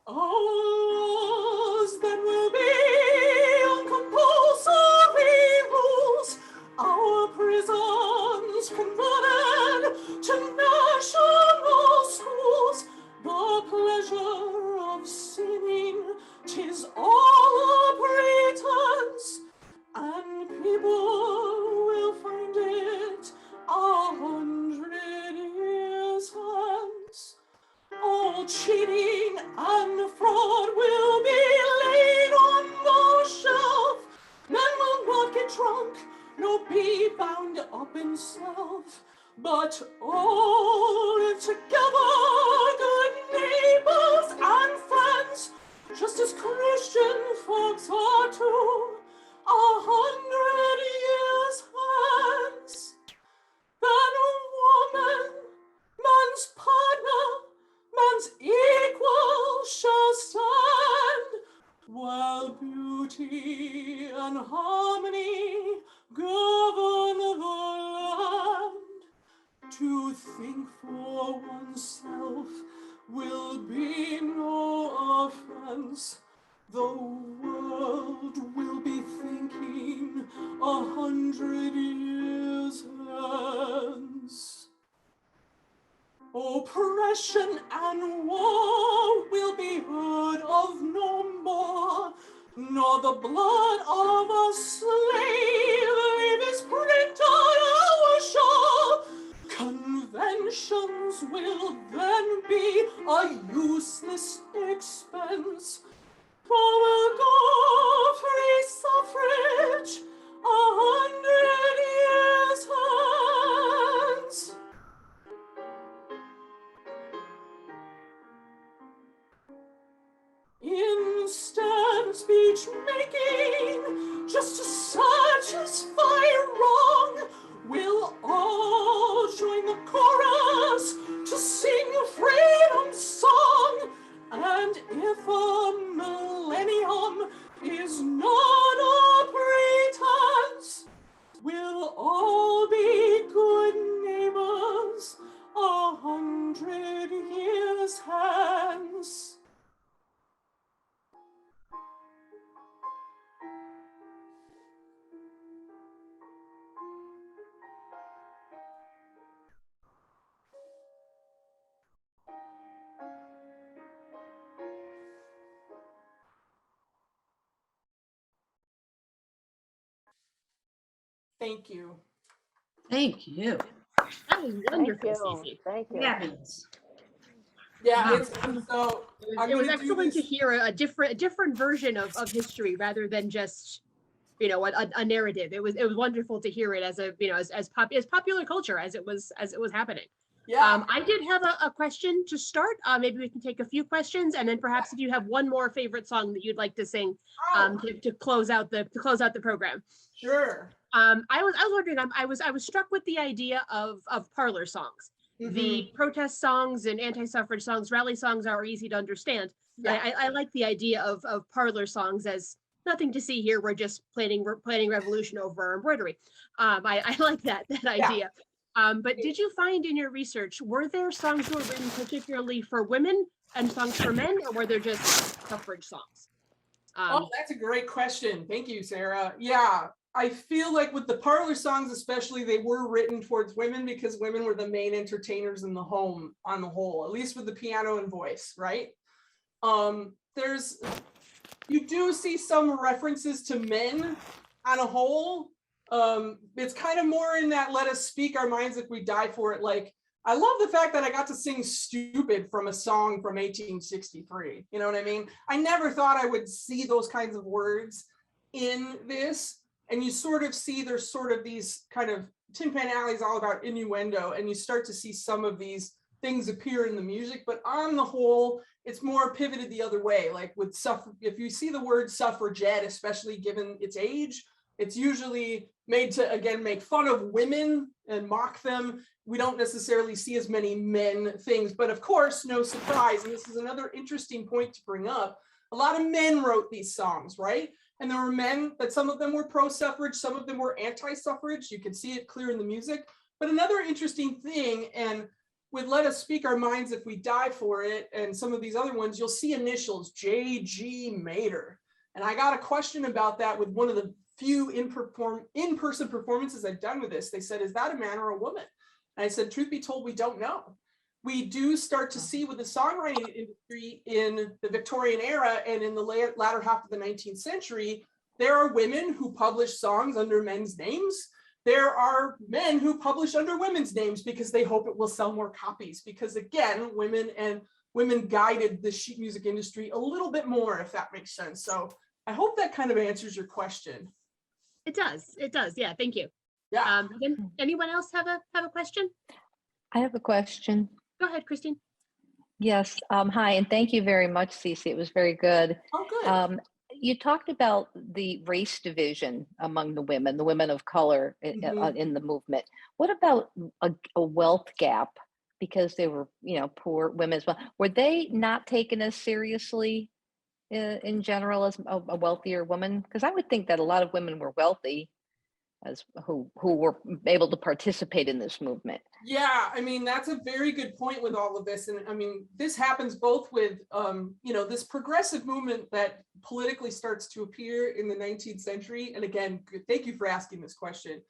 S2: Ours then will be on compulsory rules, our prisons converted to national schools. The pleasure of sinning, 'tis all a pretense, and people will find it 100 years hence. All cheating and fraud will be laid on the shelf. Men will not get drunk, nor be bound up in self, but all live together, good neighbors and friends, just as Christian folks are too, 100 years hence. Then a woman, man's partner, man's equal shall stand, while beauty and harmony govern the land. To think for oneself will be no offense. The world will be thinking 100 years hence. Oppression and war will be heard of no more, nor the blood of a slave leave his print on our shore. Conventions will then be a useless expense, for we'll go free suffrage 100 years hence. Instead of speech making, just to satisfy wrong, we'll all join the chorus to sing freedom's song. And if a millennium is not a pretense, we'll all be good neighbors 100 years hence. Thank you.
S4: Thank you.
S1: That was wonderful,
S3: Thank you.
S1: Cece.
S3: Thank you.
S4: Fabulous.
S2: Yeah,
S1: Wow.
S2: it's so I'm
S1: It was
S2: gonna do
S1: excellent to
S2: this.
S1: hear a different version of history rather than just, you know, a narrative. It was wonderful to hear it as a, you know, as popular culture as it was happening.
S2: Yeah,
S1: I did have a question to start. Maybe we can take a few questions, and then perhaps if you have one more favorite song that you'd like to sing
S2: oh,
S1: to close out the program.
S2: sure.
S1: I was wondering. I was struck with the idea of parlor songs.
S2: Mhm.
S1: The protest songs and anti-suffrage songs, rally songs are easy to understand. But
S2: Yeah,
S1: I like the idea of parlor songs as nothing to see here. We're just planning revolution over our embroidery. I like that
S2: yeah.
S1: idea. But did you find in your research, were there songs that were written particularly for women and songs for men, or were there just suffrage songs?
S2: Oh, that's a great question. Thank you, Sarah. Yeah, I feel like with the parlor songs, especially, they were written towards women because women were the main entertainers in the home on the whole, at least with the piano and voice, right? There's you do see some references to men on a whole. It's kind of more in that let us speak our minds if we die for it. Like, I love the fact that I got to sing stupid from a song from 1863. You know what I mean? I never thought I would see those kinds of words in this. And you sort of see there's sort of these kind of Tin Pan Alley is all about innuendo, and you start to see some of these things appear in the music, but on the whole, it's more pivoted the other way. Like with if you see the word suffragette, especially given its age, it's usually made to, again, make fun of women and mock them. We don't necessarily see as many men things, but of course, no surprise. And this is another interesting point to bring up. A lot of men wrote these songs, right? And there were men that some of them were pro-suffrage, some of them were anti-suffrage. You can see it clear in the music. But another interesting thing, and with Let Us Speak Our Minds If We Die for It, and some of these other ones, you'll see initials, J.G. Mater. And I got a question about that with one of the few in-person performances I've done with this. They said, is that a man or a woman? And I said, truth be told, we don't know. We do start to see with the songwriting industry in the Victorian era and in the latter half of the 19th century, there are women who publish songs under men's names. There are men who publish under women's names because they hope it will sell more copies. Because again, women guided the sheet music industry a little bit more, if that makes sense. So I hope that kind of answers your question.
S1: It does. It does. Yeah. Thank you.
S2: Yeah.
S1: Anyone else have a question?
S4: I have a question.
S1: Go ahead, Christine.
S4: Yes. Hi, and thank you very much, Cece. It was very good.
S2: Oh, good.
S4: You talked about the race division among the women of color in the movement. What about a wealth gap? Because they were, poor women as well. Were they not taken as seriously in general as a wealthier woman? Because I would think that a lot of women were wealthy as who were able to participate in this movement.
S2: Yeah, I mean, that's a very good point with all of this. And I mean, this happens both with, this progressive movement that politically starts to appear in the 19th century. And again, thank you for asking this question.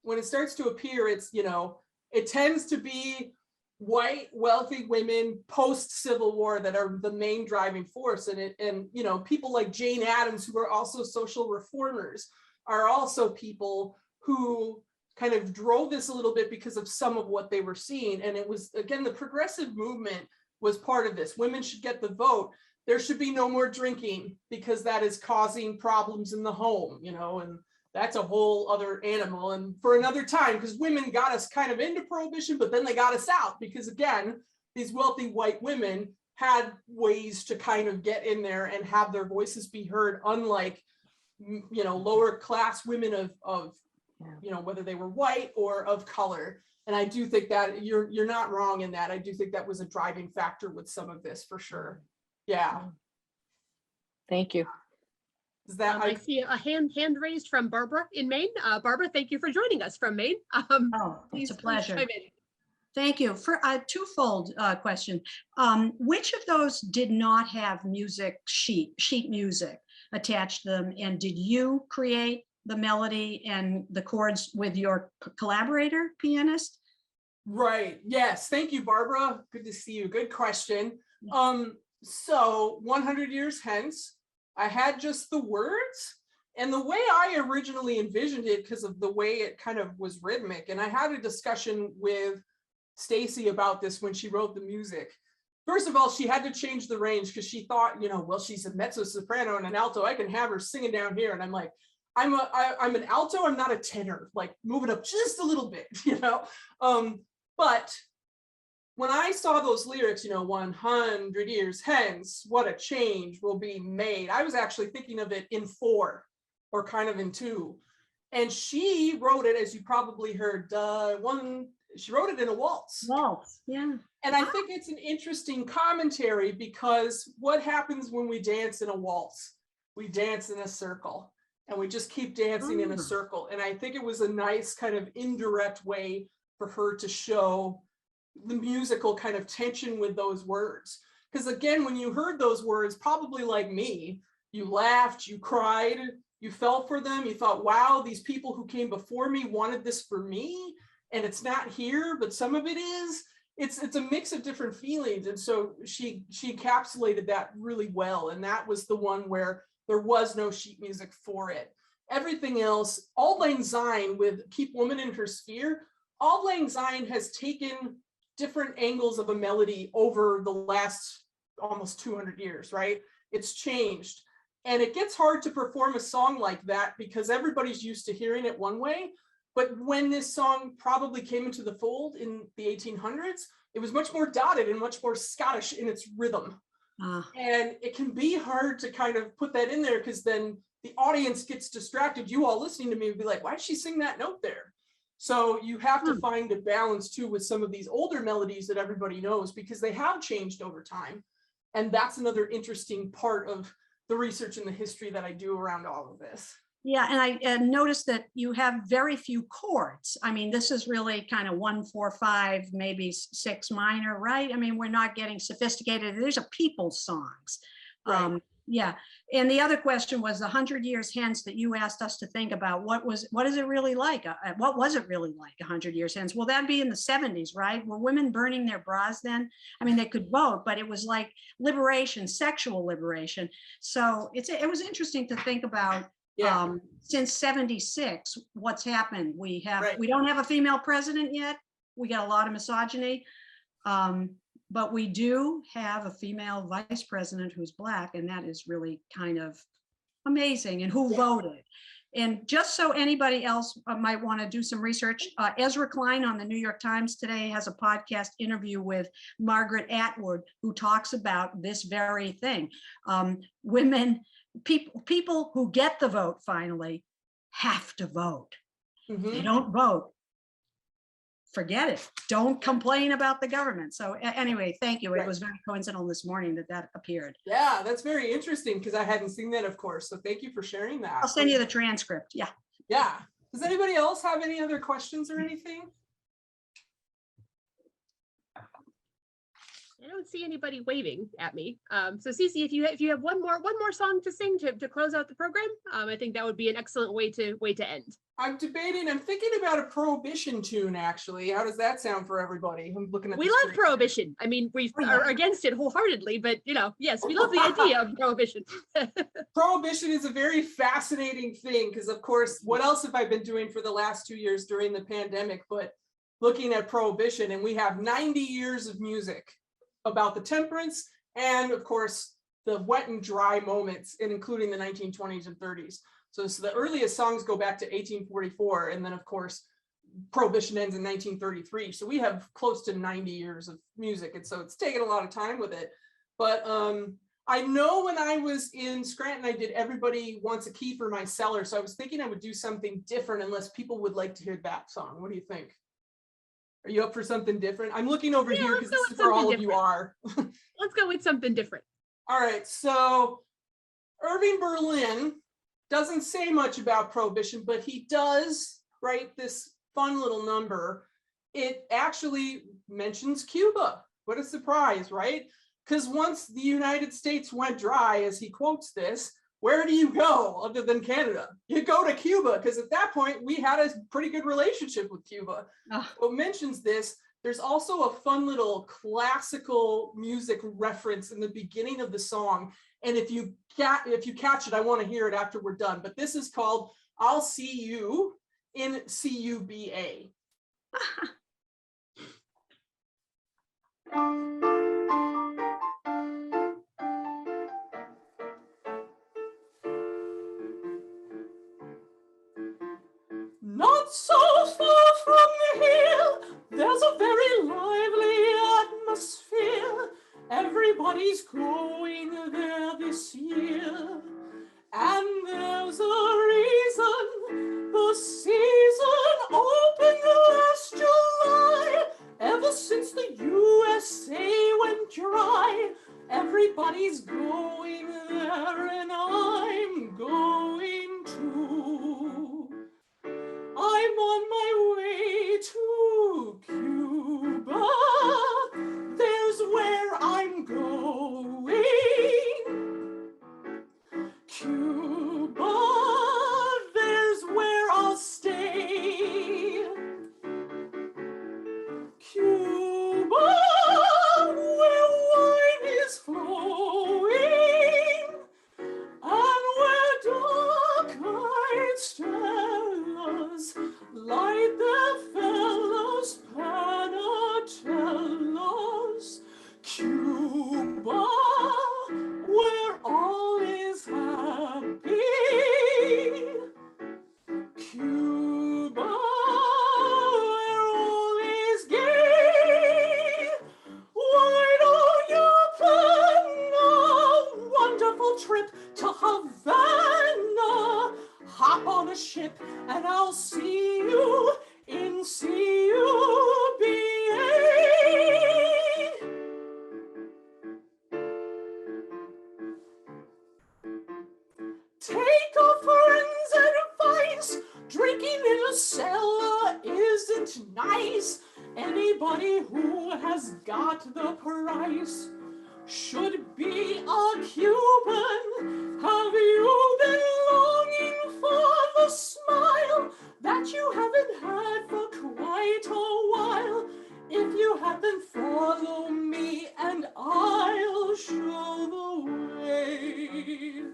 S2: When it starts to appear, it's, it tends to be white, wealthy women post-Civil War that are the main driving force. And people like Jane Addams, who are also social reformers, are also people who kind of drove this a little bit because of some of what they were seeing. And it was, again, the progressive movement was part of this. Women should get the vote. There should be no more drinking because that is causing problems in the home, and that's a whole other animal and for another time, because women got us kind of into prohibition, but then they got us out because, again, these wealthy white women had ways to kind of get in there and have their voices be heard, unlike lower class women of whether they were white or of color. And I do think that you're not wrong in that. I do think that was a driving factor with some of this for sure. Yeah.
S4: Thank you.
S2: Is that
S1: I see a hand raised from Barbara in Maine. Barbara, thank you for joining us from Maine.
S5: It's a pleasure.
S1: chime in.
S5: Thank you. For a twofold question. Which of those did not have sheet music attached to them? And did you create the melody and the chords with your collaborator pianist?
S2: Right. Yes. Thank you, Barbara. Good to see you. Good question. So 100 years hence, I had just the words, and the way I originally envisioned it, because of the way it kind of was rhythmic, and I had a discussion with Cece about this when she wrote the music. first of all, she had to change the range because she thought, well, she's a mezzo soprano and an alto. I can have her singing down here. And I'm like, I'm an alto. I'm not a tenor. Like, move it up just a little bit, But when I saw those lyrics, 100 years hence, what a change will be made. I was actually thinking of it in 4 or kind of in 2. And she wrote it, as you probably heard, she wrote it in a waltz.
S5: Waltz, yeah.
S2: And I think it's an interesting commentary because what happens when we dance in a waltz? We dance in a circle and we just keep dancing in a circle. And I think it was a nice kind of indirect way for her to show the musical kind of tension with those words. Because again, when you heard those words, probably like me, you laughed, you cried, you felt for them, you thought, wow, these people who came before me wanted this for me, and it's not here, but some of it is. It's a mix of different feelings. And so she encapsulated that really well. And that was the one where there was no sheet music for it. Everything else, Auld Lang Syne with Keep Woman in Her Sphere, Auld Lang Syne has taken different angles of a melody over the last almost 200 years, right? It's changed. And it gets hard to perform a song like that because everybody's used to hearing it one way. But when this song probably came into the fold in the 1800s, it was much more dotted and much more Scottish in its rhythm. And it can be hard to kind of put that in there because then the audience gets distracted. You all listening to me would be like, why did she sing that note there? So you have to find a balance too with some of these older melodies that everybody knows because they have changed over time. And that's another interesting part of the research and the history that I do around all of this.
S5: Yeah, and I noticed that you have very few chords. I mean, this is really kind of 1, 4, 5, maybe 6 minor, right? I mean, we're not getting sophisticated. These are people's songs.
S2: Right.
S5: Yeah. And the other question was 100 years hence that you asked us to think about what is it really like? What was it really like 100 years hence? Well, that'd be in the 70s, right? Were women burning their bras then? I mean, they could vote, but it was like liberation, sexual liberation. So it was interesting to think about.
S2: Yeah.
S5: Since 76, what's happened? We don't have a female president yet. We got a lot of misogyny. But we do have a female vice president who's Black, and that is really kind of amazing. And who voted? And just so anybody else might want to do some research, Ezra Klein on the New York Times today has a podcast interview with Margaret Atwood, who talks about this very thing. Women, people who get the vote finally have to vote. They don't vote, forget it. Don't complain about the government. So anyway, thank you. It was very coincidental this morning that appeared.
S2: Yeah, that's very interesting because I hadn't seen that, of course. So thank you for sharing that.
S5: I'll send you the transcript. Yeah.
S2: Yeah. Does anybody else have any other questions or anything?
S1: I don't see anybody waving at me. So Cece, if you have one more song to sing to close out the program, I think that would be an excellent way to end.
S2: I'm thinking about a Prohibition tune, actually. How does that sound for everybody? I'm looking at
S1: We love Prohibition. I mean, we are against it wholeheartedly, but yes, we love the idea of Prohibition.
S2: Prohibition is a very fascinating thing because, of course, what else have I been doing for the last 2 years during the pandemic but looking at Prohibition? And we have 90 years of music about the temperance and, of course, the wet and dry moments, including the 1920s and 30s. So the earliest songs go back to 1844, and then, of course, Prohibition ends in 1933. So we have close to 90 years of music, and so it's taken a lot of time with it. But I know when I was in Scranton, I did Everybody Wants a Key for My Cellar, so I was thinking I would do something different unless people would like to hear that song. What do you think? Are you up for something different? I'm looking over here because this is where all of you are.
S1: Let's go with something different.
S2: All right, so Irving Berlin doesn't say much about Prohibition, but he does write this fun little number. It actually mentions Cuba. What a surprise, right? Because once the United States went dry, as he quotes this, where do you go other than Canada? You go to Cuba, because at that point, we had a pretty good relationship with Cuba. So it mentions this. There's also a fun little classical music reference in the beginning of the song. And if you catch it, I want to hear it after we're done. But this is called I'll See You in CUBA. Not so far from here, there's a very lively atmosphere. Everybody's going there this year. And there's a reason the season opened last July. Ever since the USA went dry, everybody's going there and I'm going too. I'm on my way to Cuba. There's where I'm going. Cuba, there's where I'll stay. Cuba, where wine is flowing, and where dark-eyed stars light their fellows panatellas. Cuba, where all is happy. Cuba, where all is gay. Why don't you plan a wonderful trip to Havana? Hop on a ship and I'll see you in CUBA. Take a friend's advice. Drinking in a cellar isn't nice. Anybody who has got the price should be a Cuban. Have you been longing for the smile that you haven't had for quite a while? If you haven't, follow me and I'll show the way.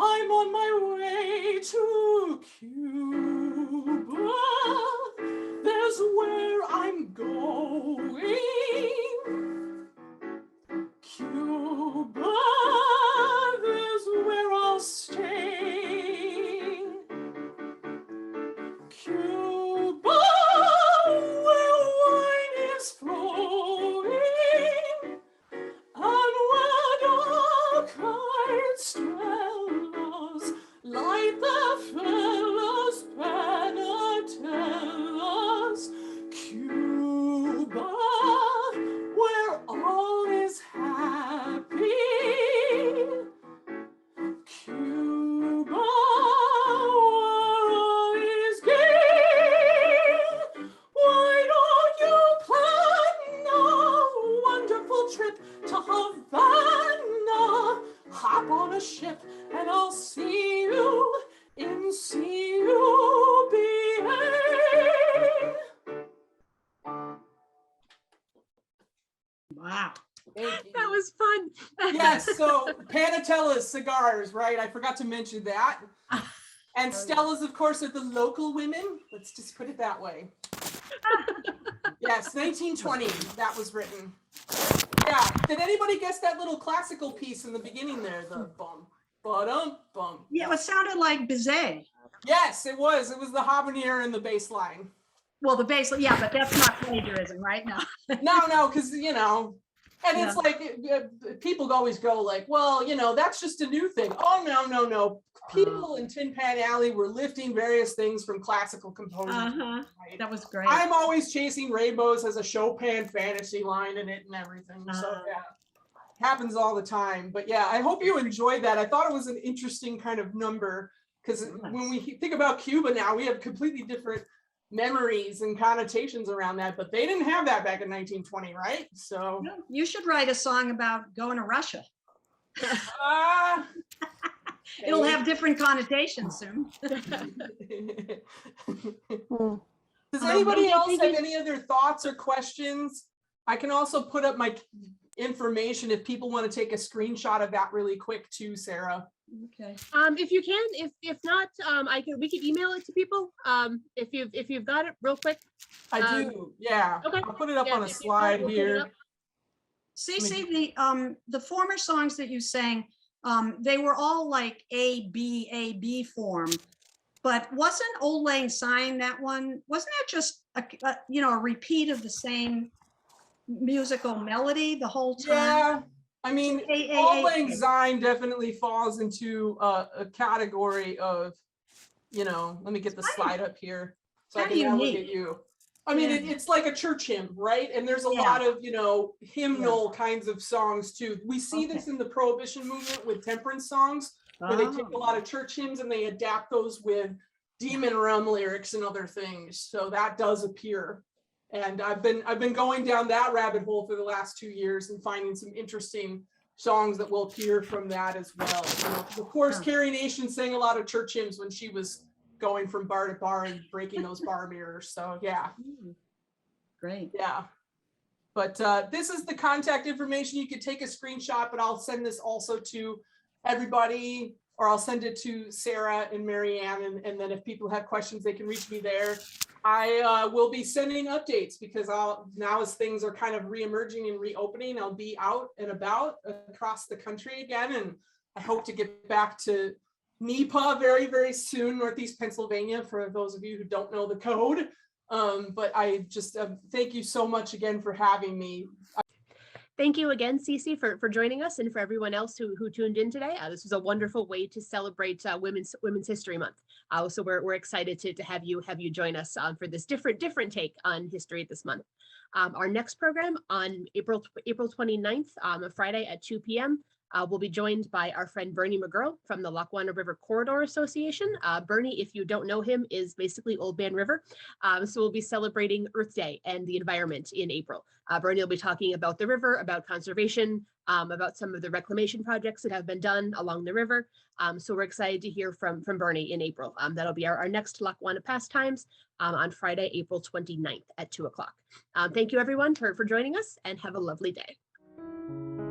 S2: I'm on my way to Cuba. There's where I'm going. Cuba, there's where I'll stay. Cuba, where wine is flowing, and where dark-eyed stars light the fellows panatellas. Cuba, where all is happy. Cuba, where all is gay. Why don't you plan a wonderful trip to Havana? Hop on a ship and I'll see you in CUBA.
S5: Wow.
S2: Thank you.
S1: That was fun.
S2: Yes, so Panatella's cigars, right? I forgot to mention that. And Stella's, of course, are the local women. Let's just put it that way. Yes, 1920, that was written. Yeah, did anybody guess that little classical piece in the beginning there? The bum, ba-dum, bum.
S5: Yeah, it sounded like Bizet.
S2: Yes, it was. It was the habanero and the bass line.
S5: Well, the bass, yeah, but that's not plagiarism, right? No.
S2: No, because, you know, and it's like, people always go like, well, you know, that's just a new thing. Oh, no. People in Tin Pan Alley were lifting various things from classical composers. Right?
S5: That was great.
S2: I'm always chasing rainbows as a Chopin fantasy line in it and everything. So yeah, happens all the time. But yeah, I hope you enjoyed that. I thought it was an interesting kind of number because when we think about Cuba now, we have completely different memories and connotations around that, but they didn't have that back in 1920, right? So
S5: You should write a song about going to Russia. It'll have different connotations soon.
S2: Does anybody else have any other thoughts or questions? I can also put up my information if people want to take a screenshot of that really quick too, Sarah.
S5: Okay.
S1: If you can, if not, we could email it to people. If you've got it real quick.
S2: I do, yeah.
S1: Okay.
S2: I'll put it up
S1: Yeah,
S2: on a
S1: if you
S2: slide
S1: want, we'll put it
S2: here.
S1: up.
S5: Cece, the former songs that you sang, they were all like A, B form. But wasn't Old Lang Syne that one? Wasn't that just a repeat of the same musical melody the whole time?
S2: Yeah, I mean,
S5: A,
S2: Auld
S5: A,
S2: Lang
S5: A.
S2: Syne definitely falls into a category of, let me get the slide up here so I
S5: Kinda
S2: can now look
S5: unique.
S2: at you. I mean,
S5: Yeah.
S2: it's like a church hymn, right? And there's a
S5: Yeah.
S2: lot of, hymnal kinds of songs too. We see
S5: Okay.
S2: this in the Prohibition movement with temperance songs, where they take a
S5: Oh.
S2: lot of church hymns and they adapt those with demon rum lyrics and other things. So that does appear. And I've been going down that rabbit hole for the last 2 years and finding some interesting songs that will appear from that as well. Of course,
S5: Huh.
S2: Carrie Nation sang a lot of church hymns when she was going from bar to bar and breaking those bar mirrors. So yeah,
S5: Great.
S2: yeah. But this is the contact information. You could take a screenshot, but I'll send this also to everybody, or I'll send it to Sarah and Marianne. And then if people have questions, they can reach me there. I will be sending updates because now as things are kind of reemerging and reopening, I'll be out and about across the country again. And I hope to get back to NEPA very, very soon, Northeast Pennsylvania, for those of you who don't know the code. But I just thank you so much again for having me.
S1: Thank you again, Cece, for joining us, and for everyone else who tuned in today. This was a wonderful way to celebrate Women's History Month. So we're excited to have you join us for this different take on history this month. Our next program on April 29th, a Friday at 2 p.m. We'll be joined by our friend Bernie McGurl from the Lackawanna River Corridor Association. Bernie, if you don't know him, is basically Old Man River. So we'll be celebrating Earth Day and the environment in April. Bernie will be talking about the river, about conservation, about some of the reclamation projects that have been done along the river. So we're excited to hear from Bernie in April. That'll be our next Lackawanna Pastimes on Friday, April 29th at 2 o'clock. Thank you everyone for joining us, and have a lovely day.